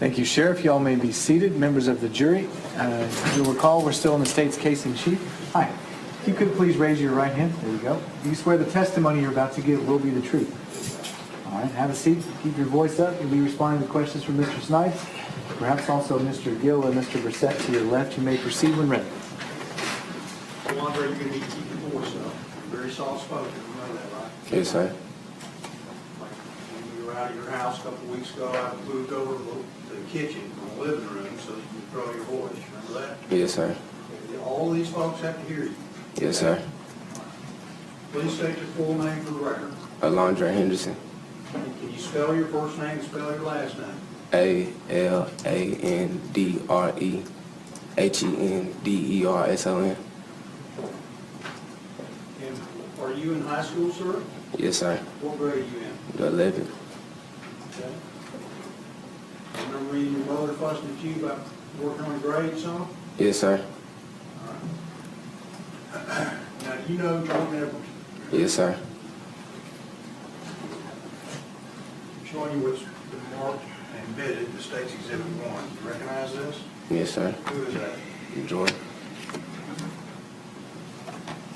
Thank you, Sheriff. Y'all may be seated. Members of the jury, you'll recall we're still in the state's case in chief. Hi. If you could please raise your right hand. There you go. Do you swear the testimony you're about to give will be the truth? All right. Have a seat. Keep your voice up. You'll be responding to questions from Mr. Snipes, perhaps also Mr. Gill and Mr. Brissett to your left. You may proceed when ready. Alondra, you're going to need to keep your voice up. You're very soft-spoken. You know that, right? Yes, sir. Like when you were out of your house a couple of weeks ago, I moved over to the kitchen from the living room so that you could throw your voice. Remember that? Yes, sir. All of these folks have to hear you. Yes, sir. Please state your full name for the record. Alandre Henderson. And can you spell your first name and spell your last name? ALANDREHENDERSON. And are you in high school, sir? Yes, sir. What grade are you in? The 11th. Okay. I remember reading your mother fussing at you about working on grades, son? Yes, sir. Now, you know Jordan Edwards. Yes, sir. Showing you what's been marked and admitted, the state's Exhibit 1. You recognize this? Yes, sir. Who is that? Jordan.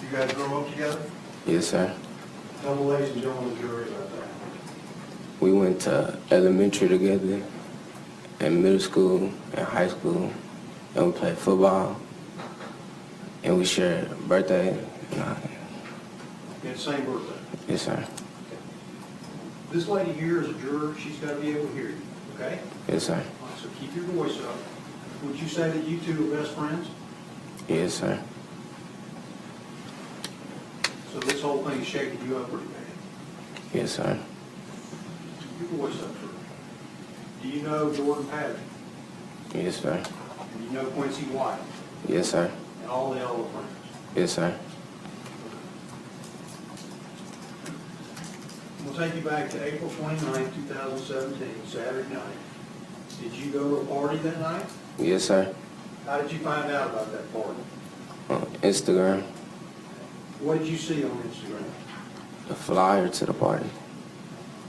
You guys grow up together? Yes, sir. Tell the ladies and gentlemen of the jury about that. We went to elementary together, and middle school, and high school, and we played football, and we shared a birthday. You had the same birthday. Yes, sir. This lady here is a juror. She's got to be able to hear you, okay? Yes, sir. All right, so keep your voice up. Would you say that you two are best friends? Yes, sir. So this whole thing is shaking you up pretty bad. Yes, sir. Keep your voice up, sir. Do you know Jordan Patterson? Yes, sir. And you know Quincy White? Yes, sir. And all the other friends? Yes, sir. We'll take you back to April 29, 2017, Saturday night. Did you go to a party that night? Yes, sir. How did you find out about that party? On Instagram, What did you see on Instagram? a flyer to the party.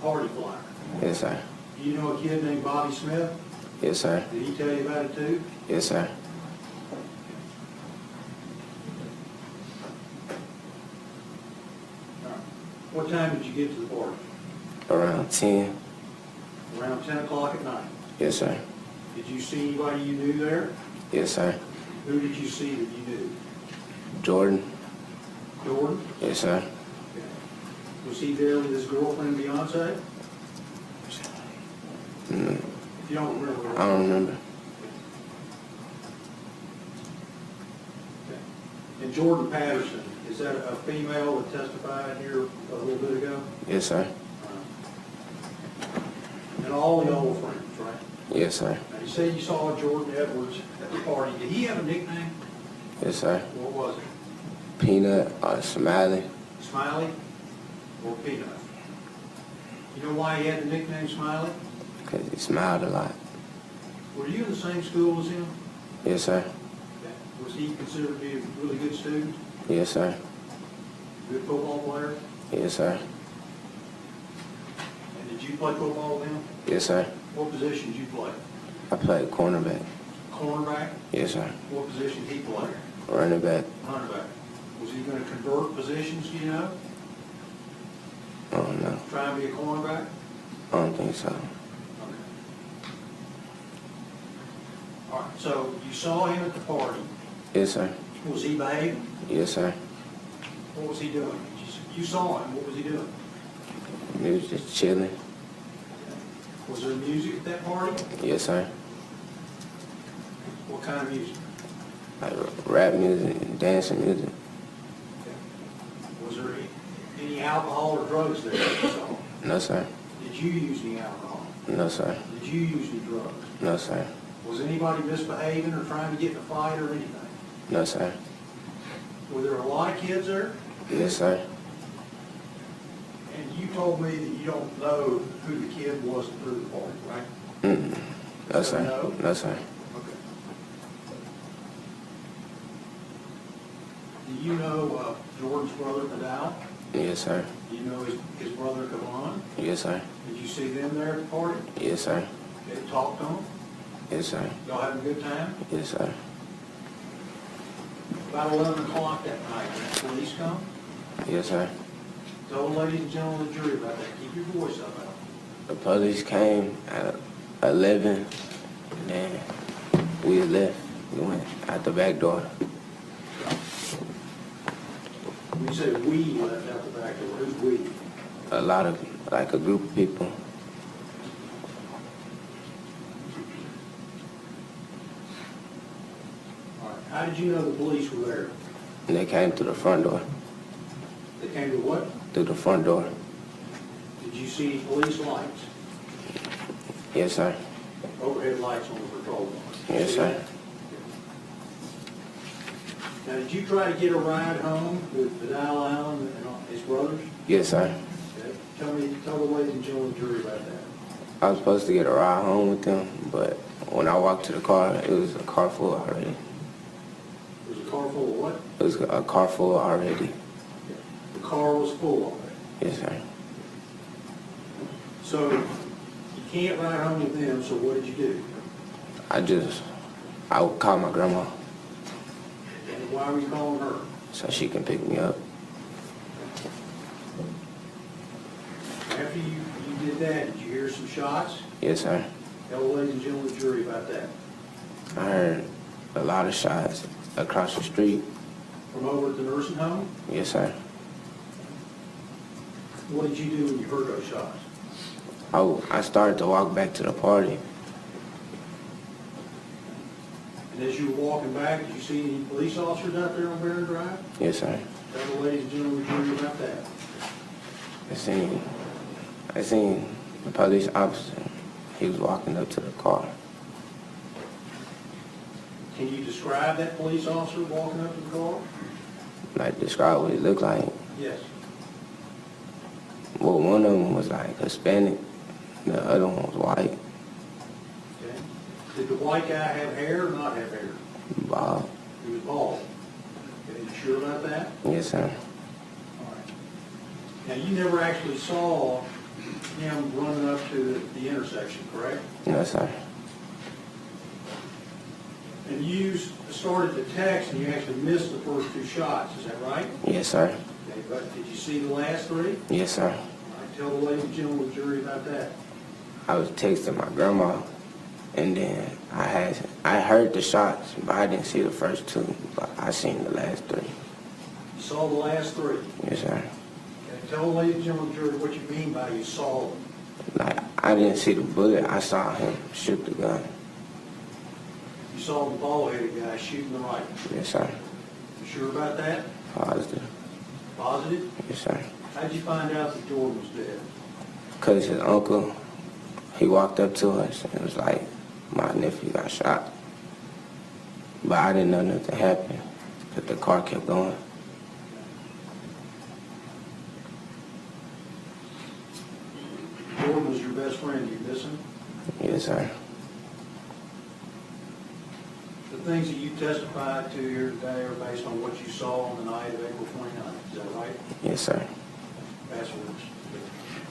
Party flyer. Yes, sir. Do you know a kid named Bobby Smith? Yes, sir. Did he tell you about it too? Yes, sir. All right. What time did you get to the party? Around 10. Around 10 o'clock at night. Yes, sir. Did you see anybody you knew there? Yes, sir. Who did you see that you knew? Jordan. Jordan? Yes, sir. Okay. Was he there with his girlfriend Beyonce? Mm, If you don't remember. I don't remember. Okay. And Jordan Patterson, is that a female that testified here a little bit ago? Yes, sir. And all the old friends, right? Yes, sir. Now, you say you saw Jordan Edwards at the party. Did he have a nickname? Yes, sir. What was it? Peanut or Smiley. Smiley or Peanut? You know why he had the nickname Smiley? Because he smiled a lot. Were you in the same school as him? Yes, sir. Okay. Was he considered to be a really good student? Yes, sir. Good football player? Yes, sir. And did you play football with him? Yes, sir. What position did you play? I played cornerback. Cornerback? Yes, sir. What position did he play? Running back. Running back. Was he going to convert positions, do you know? I don't know. Try and be a cornerback? I don't think so. Okay. All right, so you saw him at the party. Yes, sir. Was he behaving? Yes, sir. What was he doing? You saw him, what was he doing? He was just chilling. Was there music at that party? Yes, sir. What kind of music? Like rap music and dancing music. Was there any alcohol or drugs there that you saw? No, sir. Did you use any alcohol? No, sir. Did you use any drugs? No, sir. Was anybody misbehaving or trying to get in a fight or anything? No, sir. Were there a lot of kids there? Yes, sir. And you told me that you don't know who the kid was that threw the party, right? No, sir. No? No, sir. Okay. Do you know Jordan's brother, Vidal? Yes, sir. Do you know his brother, Kavan? Yes, sir. Did you see them there at the party? Yes, sir. They talked to him? Yes, sir. Y'all having a good time? Yes, sir. About 11 o'clock that night, did the police come? Yes, sir. Tell the ladies and gentlemen of the jury about that. Keep your voice up, Al. The police came at 11, and then we left. We went out the back door. When you say we left out the back door, who's we? A lot of, like a group of people. All right. How did you know the police were there? And they came through the front door. They came to what? Through the front door. Did you see police lights? Yes, sir. Overhead lights on the patrol car? Yes, See sir. that? Now, did you try to get a ride home with Allen and his brothers? Yes, sir. Okay. Tell the ladies and gentlemen of the jury about that. I was supposed to get a ride home with them, but when I walked to the car, it was a car full already. It was a car full of what? It was a car full already. The car was full already. Yes, sir. So you can't ride home with them, so what did you do? I would call my grandma And why were you calling her? so she can pick me up. After you did that, did you hear some shots? Yes, sir. Tell the ladies and gentlemen of the jury about that. I heard a lot of shots across the street. From over at the nursing home, Yes, sir. what did you do when you heard those shots? I started to walk back to the party. And as you were walking back, did you see any police officers out there on Barron Drive? Yes, sir. Tell the ladies and gentlemen of the jury about that. I seen the police officer. He was walking up to the car. Can you describe that police officer walking up to the car? Like, describe what he looked like. Yes. Well, one of them was like Hispanic. The other one was white. Okay. Did the white guy have hair or not have hair? Bob. He was bald. Okay, you sure about that? Yes, sir. All right. Now, you never actually saw him running up to the intersection, correct? Yes, sir. And you started to text and you actually missed the first two shots, is that right? Yes, sir. Okay, but did you see the last three? Yes, sir. All right, tell the ladies and gentlemen of the jury about that. I was texting my grandma, and then I heard the shots, but I didn't see the first two. But I seen the last three. You saw the last three. Yes, sir. Okay, tell the ladies and gentlemen of the jury what you mean by you saw them. Like, I didn't see the bullet. I saw him shoot the gun. You saw the bald-headed guy shooting the rifle. Yes, sir. You sure about that? Positive. Positive? Yes, sir. How'd you find out that Jordan was dead? Because his uncle, he walked up to us and was like, my nephew got shot. But I didn't know nothing happened because the car kept going. Jordan was your best friend. You miss him? Yes, sir. The things that you testified to here today are based on what you saw on the night of April 29th. Is that right? Yes, sir. Passwords.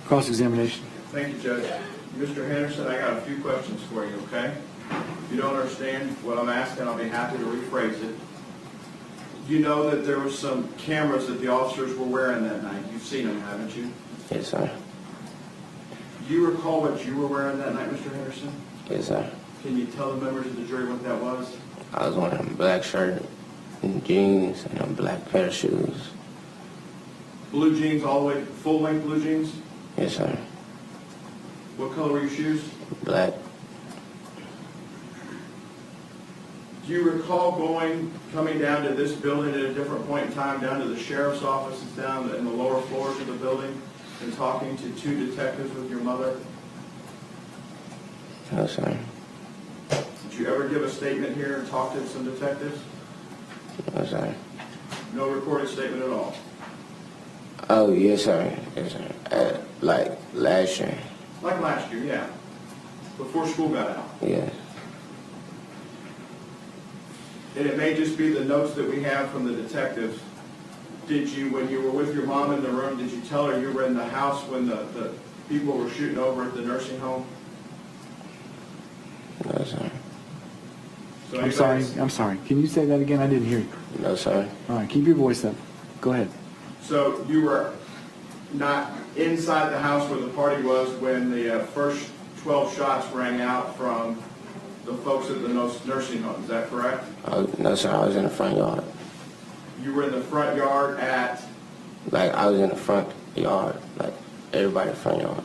Cross-examination. Thank you, Judge. Mr. Henderson, I got a few questions for you, okay? If you don't understand what I'm asking, I'll be happy to rephrase it. You know that there was some cameras that the officers were wearing that night. You've seen them, haven't you? Yes, sir. Do you recall what you were wearing that night, Mr. Henderson? Yes, sir. Can you tell the members of the jury what that was? I was wearing a black shirt and jeans and a black pair of shoes. Blue jeans all the way, full-length blue jeans? Yes, sir. What color were your shoes? Black. Do you recall coming down to this building at a different point in time, down to the sheriff's offices down in the lower floors of the building, and talking to two detectives with your mother? No, sir. Did you ever give a statement here and talk to some detectives? No, sir. No recorded statement at all? Oh, yes, sir. Yes, sir. Like last year. Like last year, yeah. Before school got out. Yes. And it may just be the notes that we have from the detectives. Did you, when you were with your mom in the room, did you tell her you were in the house when the people were shooting over at the nursing home? No, sir. So I'm sorry. Can you say that again? I didn't hear you. No, sir. All right, keep your voice up. Go ahead. So you were not inside the house where the party was when the first 12 shots rang out from the folks at the nursing home, is that correct? No, sir. I was in the front yard. You were in the front yard at, Like, I was in the front yard, like, everybody in the front yard.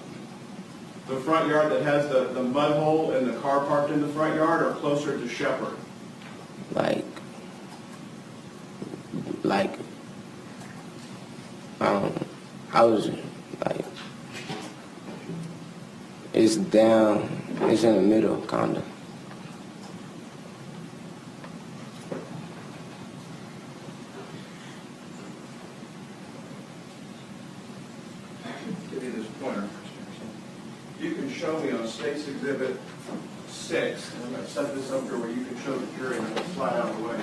the front yard that has the mud hole and the car parked in the front yard, or closer to Shepherd? Like, I was, like, it's down, it's in the middle, kind of. Give you this pointer. You can show me on State's Exhibit 6, and I'm going to set this up here where you can show the jury and it'll slide out of the way.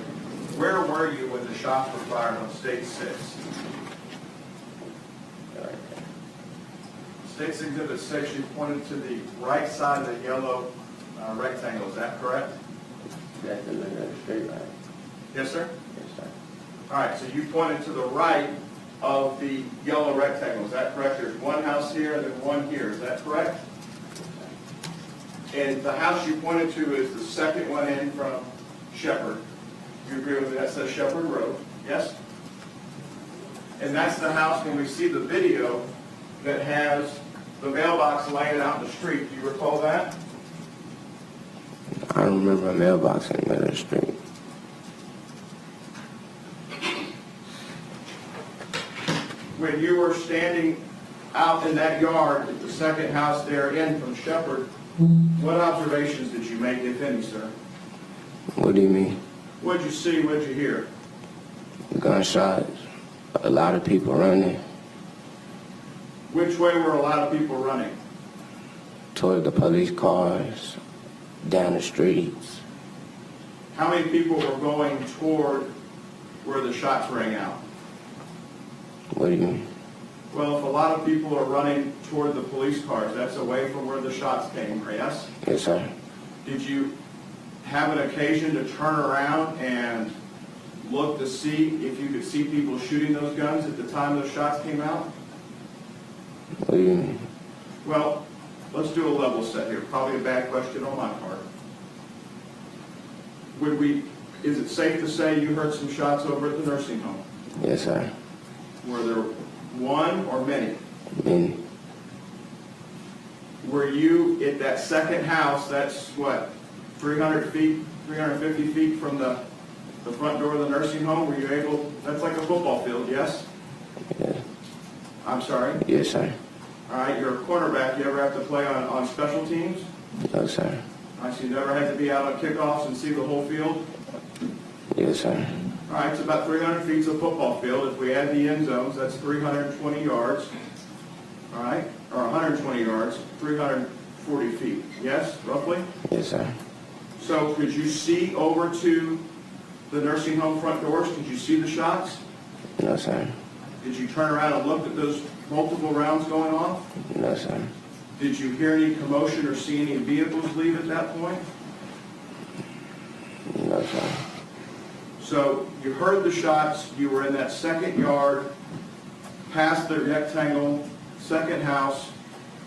Where were you when the shots were fired on State 6? State's Exhibit 6, you pointed to the right side of the yellow rectangle, is that correct? That's the middle of the street, right? Yes, sir? Yes, sir. All right, so you pointed to the right of the yellow rectangle, is that correct? There's one house here and then one here, is that correct? And the house you pointed to is the second one in from Shepherd. You agree with me? That says Shepherd Road, yes? And that's the house, when we see the video, that has the mailbox laying out in the street. Do you recall that? I don't remember a mailbox in the middle of the street. When you were standing out in that yard at the second house there in from Shepherd, what observations did you make, if any, sir? What do you mean? What did you see? What did you hear? Gunshots, a lot of people running Which way were a lot of people running? toward the police cars, down the streets. How many people were going toward where the shots rang out? What do you mean? Well, if a lot of people are running toward the police cars, that's away from where the shots came, yes? Yes, sir. Did you have an occasion to turn around and look to see if you could see people shooting those guns at the time those shots came out? What do you mean? Well, let's do a level set here. Probably a bad question on my part. Is it safe to say you heard some shots over at the nursing home? Yes, sir. Were there one or many? Many. Were you at that second house, that's what, 300 feet, 350 feet from the front door of the nursing home? Were you able, that's like a football field, yes? Yeah. I'm sorry? Yes, sir. All right, you're a cornerback. You ever have to play on special teams? No, sir. All right, so you never had to be out on kickoffs and see the whole field? Yes, sir. All right, it's about 300 feet of football field. If we add the end zones, that's 320 yards. All right, or 120 yards, 340 feet. Yes, roughly? Yes, sir. So could you see over to the nursing home front doors? Could you see the shots? No, sir. Did you turn around and look at those multiple rounds going on? No, sir. Did you hear any commotion or see any vehicles leave at that point? No, sir. So you heard the shots, you were in that second yard, past the rectangle, second house,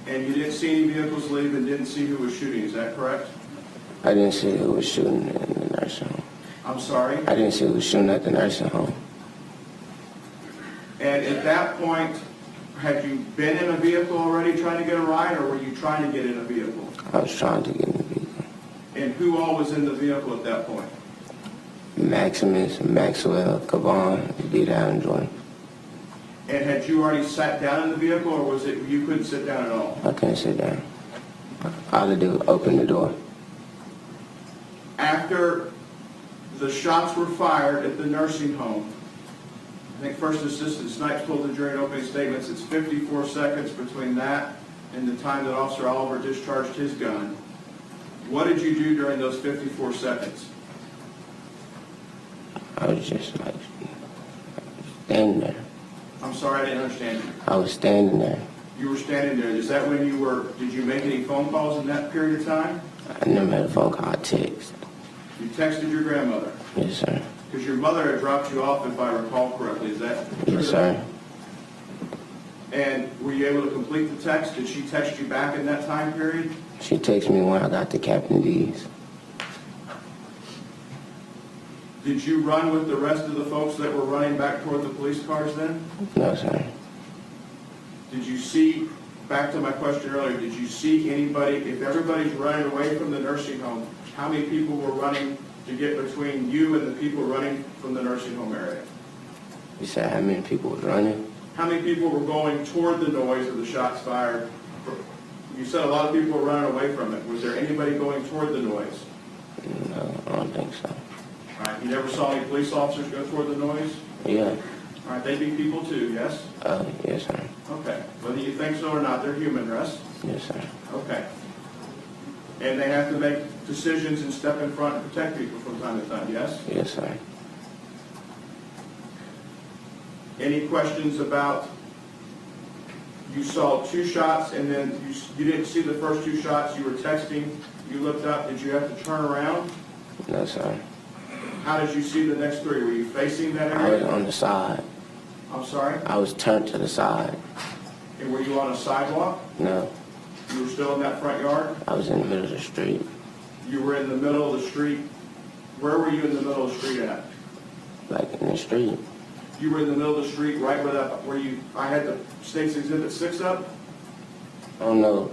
and you didn't see any vehicles leave and didn't see who was shooting, is that correct? I didn't see who was shooting in the nursing home. I'm sorry? I didn't see who was shooting at the nursing home. And at that point, had you been in a vehicle already trying to get a ride, or were you trying to get in a vehicle? I was trying to get in the vehicle. And who all was in the vehicle at that point? Maximus, Maxwell, Caban, Vida, and Jordan. And had you already sat down in the vehicle, or was it you couldn't sit down at all? I couldn't sit down. All I did was open the door. After the shots were fired at the nursing home, I think First Assistant Snipes told the jury in opening statements it's 54 seconds between that and the time that Officer Oliver discharged his gun. What did you do during those 54 seconds? I was just like standing there. I'm sorry, I didn't understand you. I was standing there. You were standing there. Is that when did you make any phone calls in that period of time? I never had a phone call, I text. You texted your grandmother? Yes, sir. Because your mother had dropped you off, if I recall correctly, is that true? Yes, sir. And were you able to complete the text? Did she text you back in that time period? She texted me when I got to Captain D's. Did you run with the rest of the folks that were running back toward the police cars then? No, sir. Did you see, back to my question earlier, did you see anybody, if everybody's running away from the nursing home, how many people were running to get between you and the people running from the nursing home area? You said how many people was running? How many people were going toward the noise of the shots fired? You said a lot of people were running away from it. Was there anybody going toward the noise? No, I don't think so. All right, you never saw any police officers go toward the noise? Yeah. All right, they be people too, yes? Yes, sir. Okay, whether you think so or not, they're human, Russ? Yes, sir. Okay. And they have to make decisions and step in front and protect people from time to time, yes? Yes, sir. Any questions about, you saw 2 shots and then you didn't see the first 2 shots, you were texting, you looked up, did you have to turn around? No, sir. How did you see the next 3? Were you facing that I was area? on the side. I'm sorry? I was turned to the side. And were you on a sidewalk? No, You were still in that front yard? I was in the middle of the street. You were in the middle of the street. Where were you in the middle of the street at? Like in the street. You were in the middle of the street right where I had the State's Exhibit 6 up? I don't know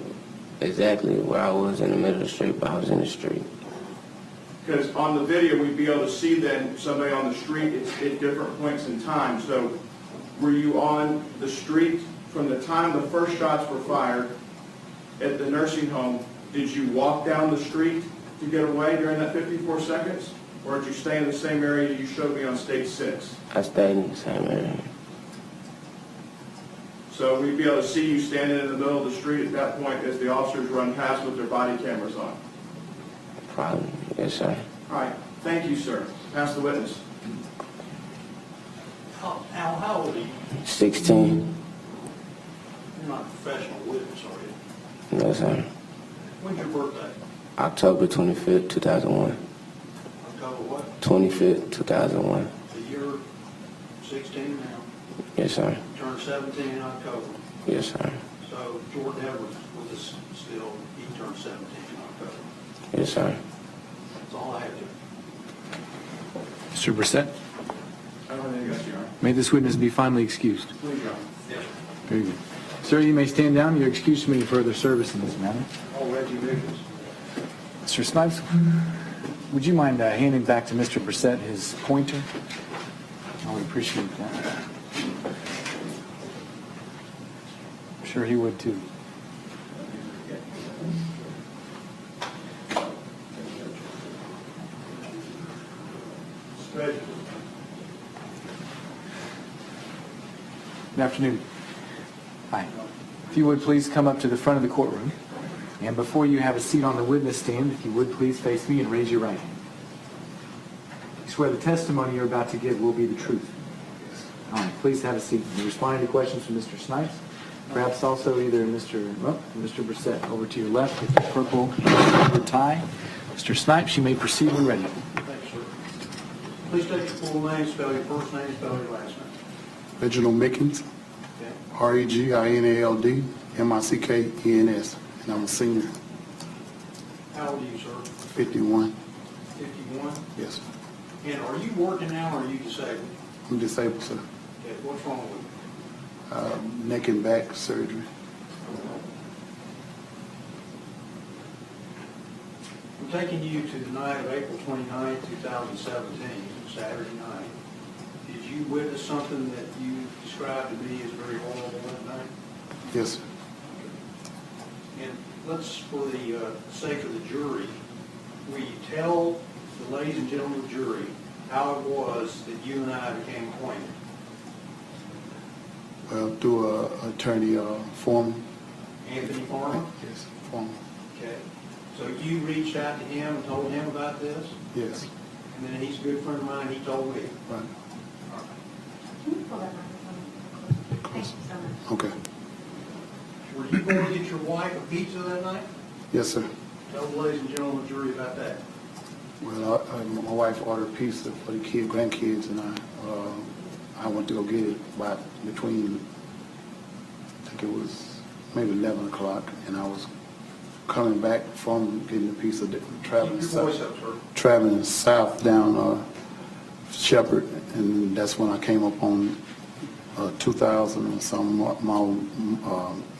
exactly where I was in the middle of the street, but I was in the street. Because on the video, we'd be able to see then somebody on the street at different points in time. So were you on the street from the time the first shots were fired at the nursing home? Did you walk down the street to get away during that 54 seconds? Or did you stay in the same area you showed me on State 6? I stayed in the same area. So we'd be able to see you standing in the middle of the street at that point as the officers run past with their body cameras on. Probably. Yes, sir. All right. Thank you, sir. Pass the witness. Al, how old are you? 16. You're not a professional witness, are you? No, sir. When's your birthday? October 25th, 2001. October what? 25th, 2001. The year 16 now. Yes, sir. Turned 17 in October. Yes, sir. So Jordan Edwards was still, he turned 17 in October. Yes, sir. That's all I have to. Mr. Brissett, I don't have anything else, Your Honor. may this witness be finally excused. Please, Your Honor. Yes, Very good. Sir, you may stand down. You're excused from any further service in this matter. all Reggie Nichols. Mr. Snipes, would you mind handing back to Mr. Brissett his pointer? I would appreciate that. I'm sure he would too. Reggie. Good afternoon. Hi. If you would please come up to the front of the courtroom. And before you have a seat on the witness stand, if you would please face me and raise your right hand. You swear the testimony you're about to give will be the truth. All right, please have a seat. You responding to questions from Mr. Snipes? Perhaps also either Mr. Brissett over to your left with the purple tie. Mr. Snipes, you may proceed when ready. Thanks, sir. Please state your full name, spell your first name, spell your last name. Reginald Mickens, Okay. Reginald, Mickens, and I'm a senior, How old are you, sir? 51. 51? Yes, And are you working now or are you disabled? I'm disabled, sir. Okay, what's wrong with you? Neck and back surgery. I'm taking you to the night of April 29, 2017, Saturday night. Did you witness something that you described to me as very horrible that night? Yes, sir. And let's, for the sake of the jury, will you tell the ladies and gentlemen of the jury how it was that you and I became acquainted? Well, through attorney Foreman. Anthony Farmer? Yes, Foreman. Okay. So you reached out to him and told him about this? Yes, And then he's a good friend of mine, he told me. right. Can you pull that microphone? Thank you so much. Okay. Were you going to get your wife a pizza that night? Yes, sir. Tell the ladies and gentlemen of the jury about that. Well, my wife ordered pizza for the grandkids, and I went to go get it between, I think it was maybe 11 o'clock, and I was coming back from getting the pizza, traveling Keep your voice up, sir. traveling south down Shepherd, and that's when I came up on 2,000 and some mile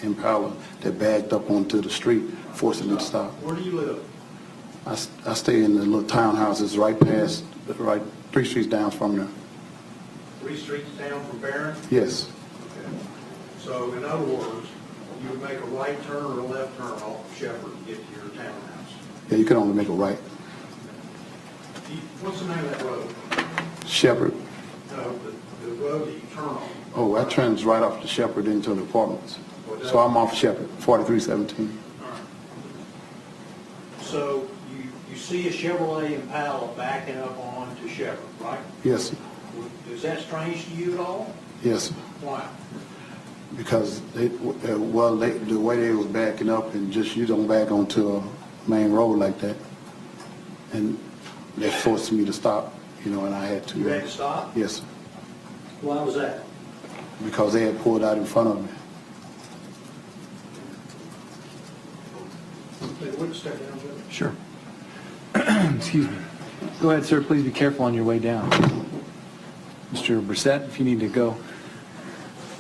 Impala that backed up onto the street, forcing me to stop. Where do you live? I stay in the little townhouses right 3 streets down from there. 3 streets down from Barron? Yes, Okay. So in other words, you would make a right turn or a left turn off of Shepherd to get to your townhouse. yeah, you can only make a right. What's the name of that road? Shepherd, No, the road that you turn on. oh, that turns right off the Shepherd into the apartments. So I'm off Shepherd, 4317. All right. So you see a Chevrolet Impala backing up onto Shepherd, right? Yes, Is that strange to you at all? yes, Why? because the way they was backing up, and just you don't back onto a main road like that. And they forced me to stop, and I had to. You had to stop? Yes, Why was that? because they had pulled out in front of me. They wouldn't step down, would they? Sure. Excuse me. Go ahead, sir. Please be careful on your way down. Mr. Brissett, if you need to go,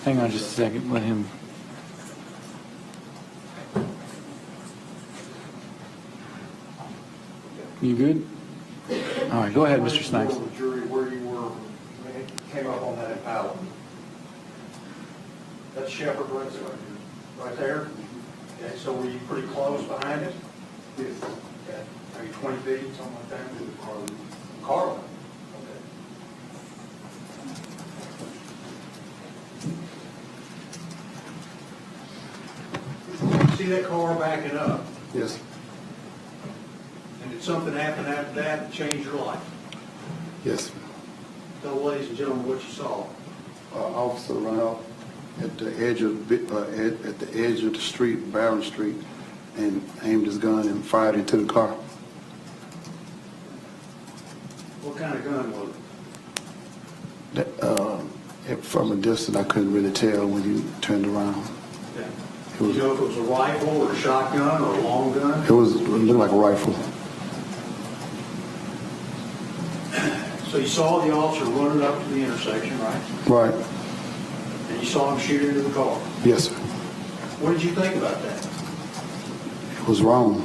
hang on just a second. Let him. You good? All right, go ahead, Mr. Snipes. The jury where you were when it came up on that Impala. That's Shepherd right there? Okay, so were you pretty close behind it? Yes. Okay, maybe 20 feet, something like that? Carlin. Okay. See that car backing up, Yes, and did something happen after that that changed your life? yes. Tell the ladies and gentlemen what you saw. Officer ran out at the edge of the street, Barron Street, and aimed his gun and fired into the car. What kind of gun was it? From a distance, I couldn't really tell when he turned around. Okay. It was- Do you know if it was a rifle or a shotgun or a long gun? It looked like a rifle. So you saw the officer running up to the intersection, right? Right. And you saw him shoot into the car. Yes, sir. What did you think about that? It was wrong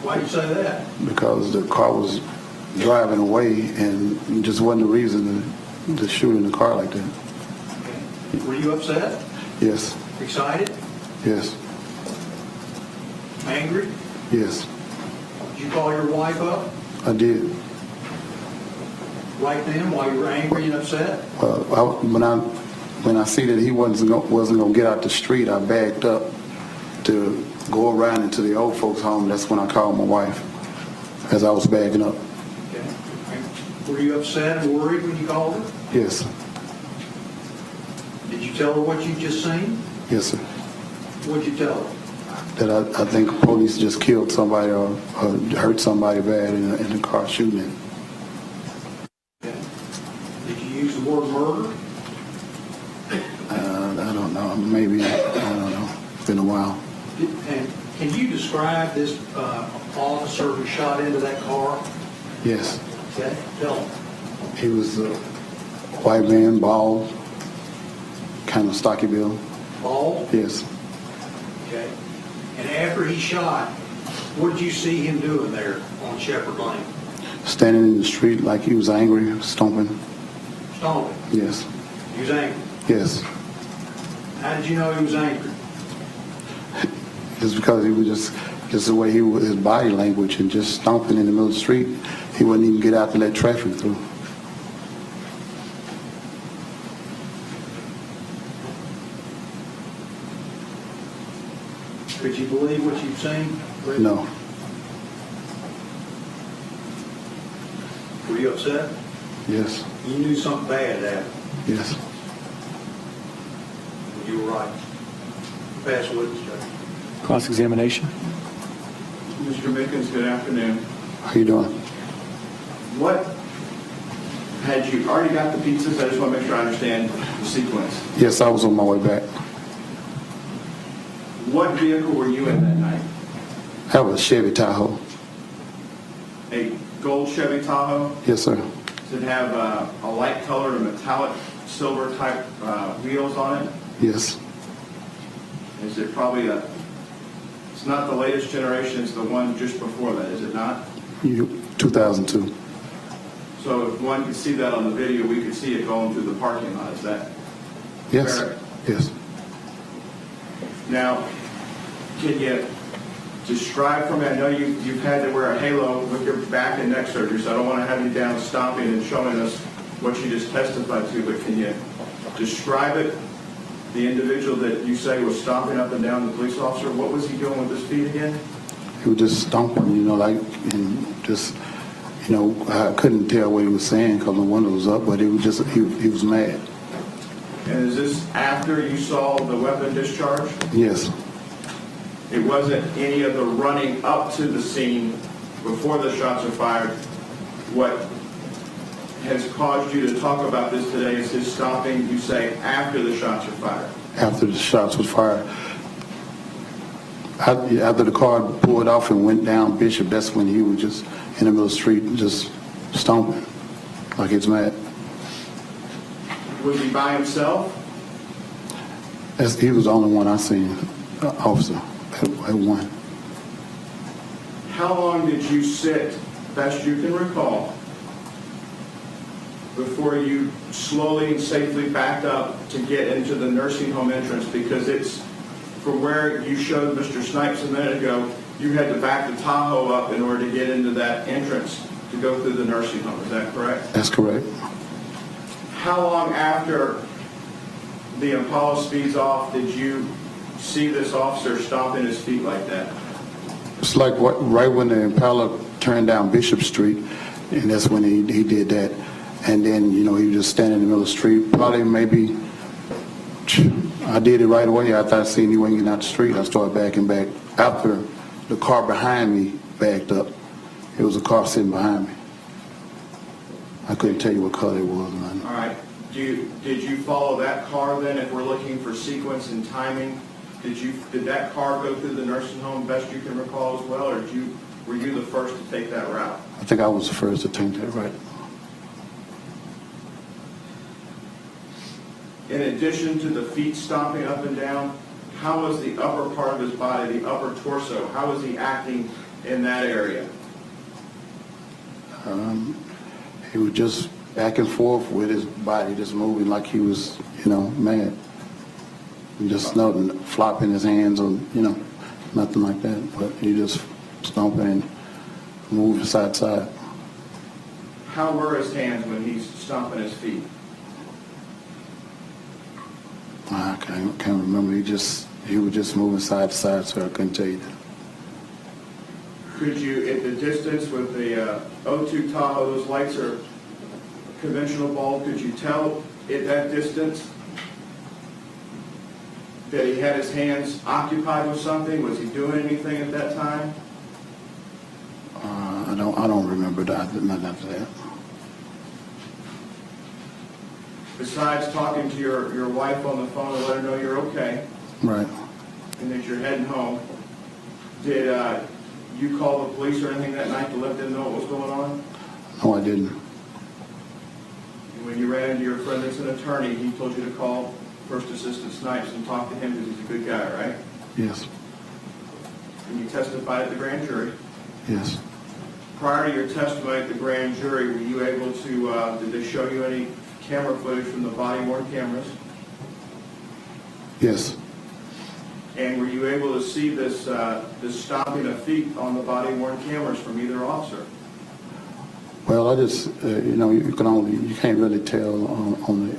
Why do you say that? because the car was driving away, and it just wasn't a reason to shoot in the car like that. Okay. Were you upset? Yes, Excited? yes, Angry? yes. Did you call your wife up I did. right then while you were angry and upset? When I see that he wasn't going to get out the street, I backed up to go around into the old folks' home. That's when I called my wife as I was backing up. Okay. Were you upset and worried when you called her? Yes, Did you tell her what you just seen? yes, sir. What'd you tell her? That I think police just killed somebody or hurt somebody bad in the car shooting. Okay. Did you use the word murder? I don't know. Maybe, I don't know. It's been a while. And can you describe this officer who shot into that car? Yes. Okay, tell him. He was a white man, bald, kind of stocky build. Bald? Yes. Okay. And after he shot, what did you see him doing there on Shepherd Lane? Standing in the street like he was angry, stomping. Stomping. Yes. He was angry. Yes. How did you know he was angry? It's because he was just the way his body language, and just stomping in the middle of the street. He wouldn't even get out to let traffic through. Could you believe what you've seen? No. Were you upset? Yes. You knew something bad had happened. Yes. You were right. Pass witness, Judge. Cross-examination. Mr. Mickens, good afternoon. How you doing? What, had you already got the pizzas? I just want to make sure I understand the sequence. Yes, I was on my way back. What vehicle were you in that night? I was a Chevy Tahoe. A gold Chevy Tahoe? Yes, sir. Does it have a light colored or metallic silver type wheels on it? Yes. Is it probably it's not the latest generation, it's the one just before that, is it not? 2002. So if one could see that on the video, we could see it going through the parking lot, is that Yes. correct? Yes. Now, can you describe for me, I know you've had to wear a halo with your back and neck surgery, so I don't want to have you down stomping and showing us what you just testified to, but can you describe it, the individual that you say was stomping up and down the police officer, what was he doing with his feet again? He was just stomping, and just, I couldn't tell what he was saying because the window was up, but it was just, he was mad. And is this after you saw the weapon discharge? Yes. It wasn't any of the running up to the scene before the shots were fired. What has caused you to talk about this today is his stopping, you say, after the shots were fired. After the shots was fired. After the car pulled off and went down Bishop, that's when he was just in the middle of the street just stomping like he's mad. Was he by himself? He was the only one I seen, officer, at one. How long did you sit, best you can recall, before you slowly and safely backed up to get into the nursing home entrance? Because it's, from where you showed Mr. Snipes a minute ago, you had to back the Tahoe up in order to get into that entrance to go through the nursing home. Is that correct? That's correct. How long after the Impala speeds off did you see this officer stomping his feet like that? It's like right when the Impala turned down Bishop Street, and that's when he did that. And then, he was just standing in the middle of the street. Probably maybe, I did it right away. After I seen he wasn't getting out the street, I started backing back. After the car behind me backed up, it was a car sitting behind me. I couldn't tell you what color it was. Man. All right. Did you follow that car then, if we're looking for sequence and timing? Did that car go through the nursing home best you can recall as well, or were you the first to take that route? I think I was the first to take that right. In addition to the feet stomping up and down, how was the upper part of his body, the upper torso, how was he acting in that area? He was just back and forth with his body, just moving like he was, mad. And just nothing, flopping his hands or, nothing like that. But he just stomping and moving side to side. How were his hands when he's stomping his feet? I can't remember. He was just moving side to side, so I couldn't tell you that. Could you, at the distance with the O2 Tahoe, those lights are conventional bulb, could you tell at that distance that he had his hands occupied with something? Was he doing anything at that time? I don't remember that. Not after that. Besides talking to your wife on the phone to let her know you're okay Right. and that you're heading home, did you call the police or anything that night to let them know what was going on? No, I didn't. And when you ran into your friend that's an attorney, he told you to call First Assistant Snipes and talk to him because he's a good guy, right? Yes. And you testified at the grand jury. Yes. Prior to your testimony at the grand jury, were you able to, did they show you any camera footage from the body-worn cameras? Yes. And were you able to see this stomping of feet on the body-worn cameras from either officer? Well, I just, you can't really tell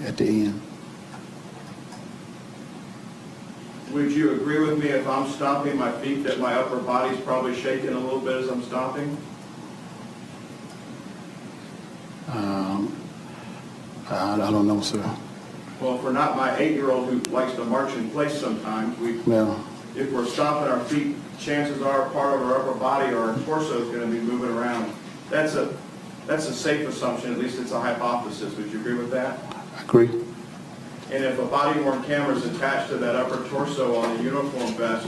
at the end. Would you agree with me if I'm stomping my feet that my upper body's probably shaking a little bit as I'm stomping? I don't know, sir. Well, if we're not my 8-year-old who likes to march in place sometimes, Well, if we're stomping our feet, chances are part of our upper body or our torso is going to be moving around. That's a That's a safe assumption, at least it's a hypothesis. Would you agree with that? I agree. And if a body-worn camera is attached to that upper torso on the uniform vest,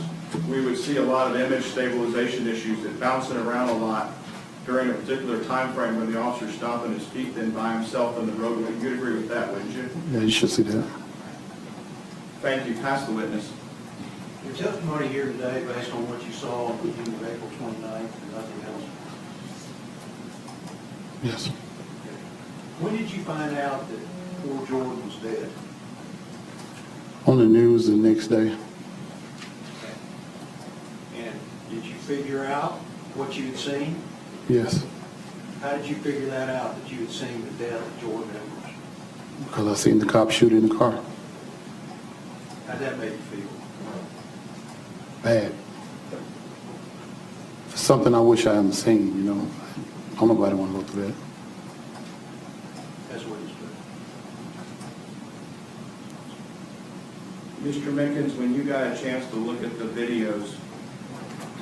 we would see a lot of image stabilization issues that bouncing around a lot during a particular time frame when the officer's stomping his feet then by himself in the roadway. You'd agree with that, wouldn't you? Yeah, you should see that. Thank you. Pass the witness. Your testimony here today, based on what you saw on the evening of April 29th and nothing else, Yes. when did you find out that poor Jordan was dead? On the news the next day. And did you figure out what you had seen? Yes. How did you figure that out, that you had seen the death of Jordan Edwards? Because I seen the cop shoot in the car. How'd that make you feel? Bad. Something I wish I hadn't seen, you know. I don't nobody want to go through that. That's what it's Mr. doing. Mickens, when you got a chance to look at the videos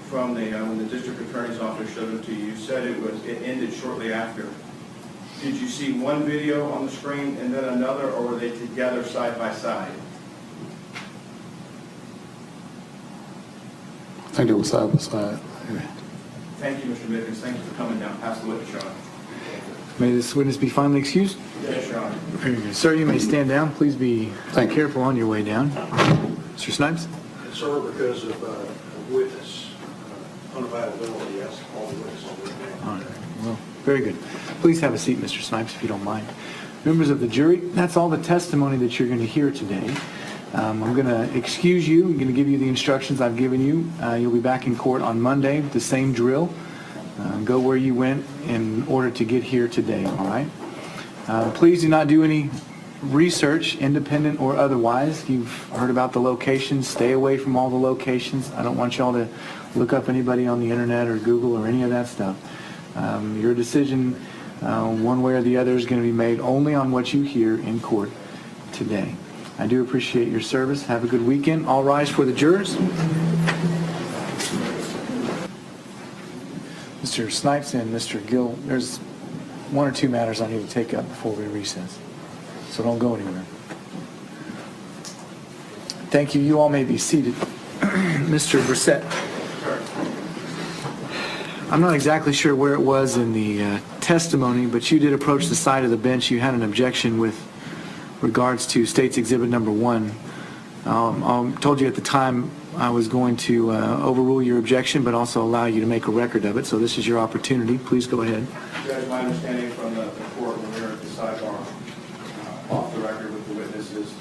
from the, when the district attorney's office showed them to you, you said it ended shortly after. Did you see one video on the screen and then another, or were they together side by side? I think they were side by side. Thank you, Mr. Mickens. Thank you for coming down. Pass the witness, Your Honor. May this witness be finally excused? Yes, Your Honor. Very good. Sir, you may stand down. Please be Thank you. careful on your way down. Mr. Snipes? And sir, because of witness unavailability, yes, all the witnesses will be. All right. Well, very good. Please have a seat, Mr. Snipes, if you don't mind. Members of the jury, that's all the testimony that you're going to hear today. I'm going to excuse you. I'm going to give you the instructions I've given you. You'll be back in court on Monday with the same drill. Go where you went in order to get here today, all right? Please do not do any research, independent or otherwise. You've heard about the locations. Stay away from all the locations. I don't want y'all to look up anybody on the internet or Google or any of that stuff. Your decision, one way or the other, is going to be made only on what you hear in court today. I do appreciate your service. Have a good weekend. All rise for the jurors. Mr. Snipes and Mr. Gill, there's one or two matters I need to take up before we recess. So don't go anywhere. Thank you. You all may be seated. Mr. Brissett. I'm not exactly sure where it was in the testimony, but you did approach the side of the bench. You had an objection with regards to State's Exhibit Number 1. I told you at the time I was going to overrule your objection, but also allow you to make a record of it. So this is your opportunity. Please go ahead. Judge, my understanding from the court when we were at the sidebar, off the record with the witnesses,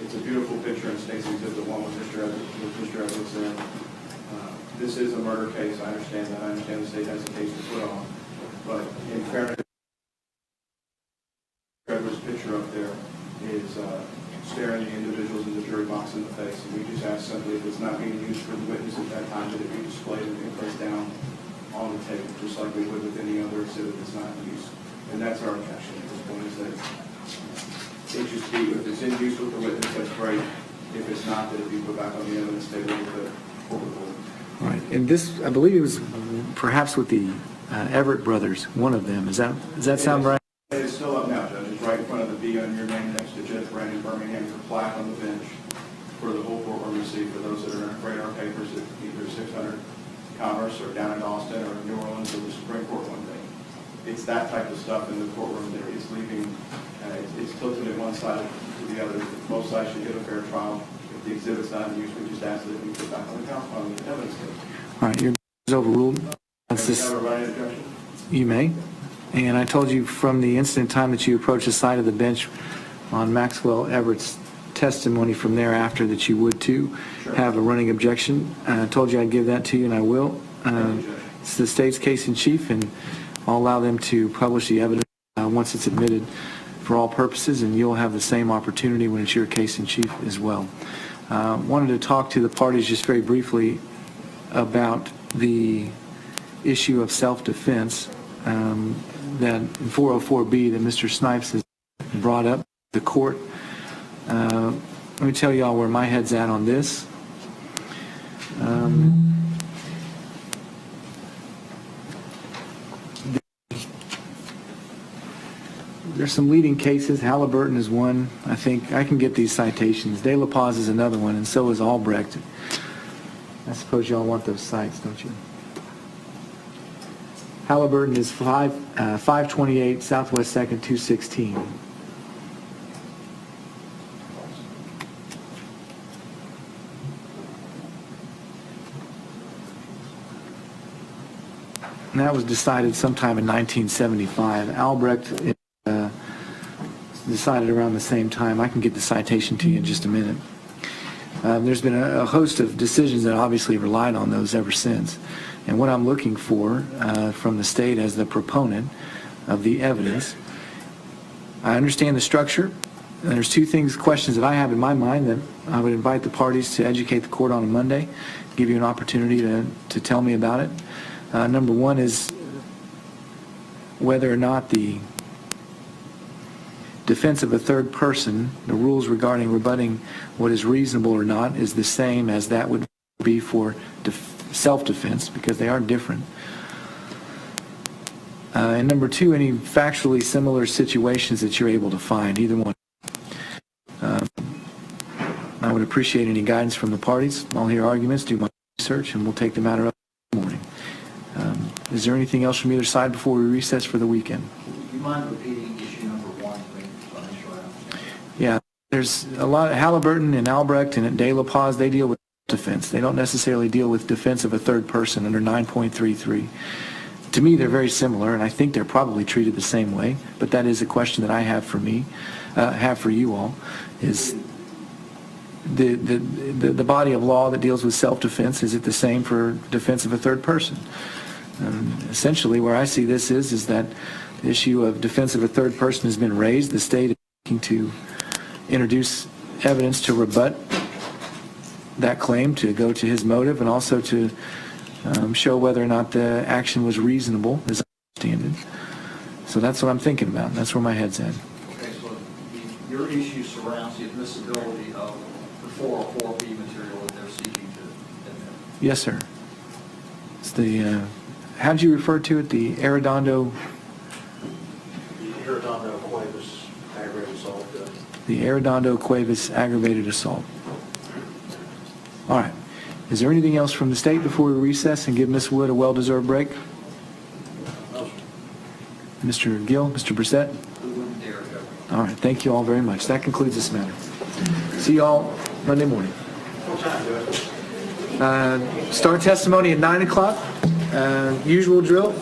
it's a beautiful picture in State's Exhibit 1 with Mr. Edwards there. This is a murder case. I understand that. I understand the state has a case to put on. But in fairness, Edwards' picture up there is staring the individuals in the jury box in the face. And we just ask simply if it's not being used for the witness at that time, that it be displayed and placed down on the table, just like we would with any other exhibit that's not in use. And that's our objection at this point, is that it just be, if it's in use with the witness, that's great. If it's not, that it be put back on the evidence table with the court reporter. Right. And this, I believe it was perhaps with the Everett brothers, one of them. Does that sound right? It is still up now, Judge. It's right in front of the B on your name next to Judge Brandon Birmingham's plaque on the bench for the whole courtroom to see for those that are in radar papers at either 600 Commerce or down in Austin or New Orleans or the Supreme Court one day. It's that type of stuff in the courtroom that is leaving, it's tilted at one side to the other. Both sides should get a fair trial. If the exhibit's not in use, we just ask that it be put back on the evidence table. All right. Your is overruled. That's this. Have a right objection? You may. And I told you from the instant time that you approached the side of the bench on Maxwell Everett's testimony from thereafter that you would too have a running objection. I told you I'd give that to you, and I will. It's the state's case in chief, and I'll allow them to publish the evidence once it's admitted for all purposes, and you'll have the same opportunity when it's your case in chief as well. Wanted to talk to the parties just very briefly about the issue of self-defense that in 404B that Mr. Snipes has brought up the court. Let me tell y'all where my head's at on this. The there's some leading cases. Halliburton is one. I think I can get these citations. De La Paz is another one, and so is Albrecht. I suppose y'all want those cites, don't you? Halliburton is 528 Southwest 2nd 216. And that was decided sometime in 1975. Albrecht decided around the same time. I can get the citation to you in just a minute. There's been a host of decisions that obviously relied on those ever since. And what I'm looking for from the state as the proponent of the evidence, I understand the structure. And there's two questions that I have in my mind that I would invite the parties to educate the court on Monday, give you an opportunity to tell me about it. Number one is whether or not the defense of a third person, the rules regarding rebutting what is reasonable or not, is the same as that would be for self-defense, because they are different. And number two, any factually similar situations that you're able to find, either one. I would appreciate any guidance from the parties. I'll hear arguments, do my research, and we'll take the matter up in the morning. Is there anything else from either side before we recess for the weekend? Do you mind repeating issue number one, please? So I make sure I understand. Yeah, there's a lot of Halliburton and Albrecht and De La Paz, they deal with defense. They don't necessarily deal with defense of a third person under 9.33. To me, they're very similar, and I think they're probably treated the same way, but that is a question that I have for you all, is the body of law that deals with self-defense, is it the same for defense of a third person? Essentially, where I see this is that the issue of defense of a third person has been raised. The state is looking to introduce evidence to rebut that claim, to go to his motive, and also to show whether or not the action was reasonable, as I understand it. So that's what I'm thinking about. That's where my head's at. Okay, so your issue surrounds the admissibility of the 404B material that they're seeking to admit. Yes, sir. It's the, how'd you refer to it? The Arredondo? The Arredondo Cuevas aggravated assault. The Arredondo Cuevas aggravated assault. All right. Is there anything else from the state before we recess and give Ms. Wood a well-deserved break? Mr. Gill, Mr. Brissett? We wouldn't dare go. All right. Thank you all very much. That concludes this matter. See you all Monday morning. What time, Judge? Start testimony at 9 o'clock. Usual drill.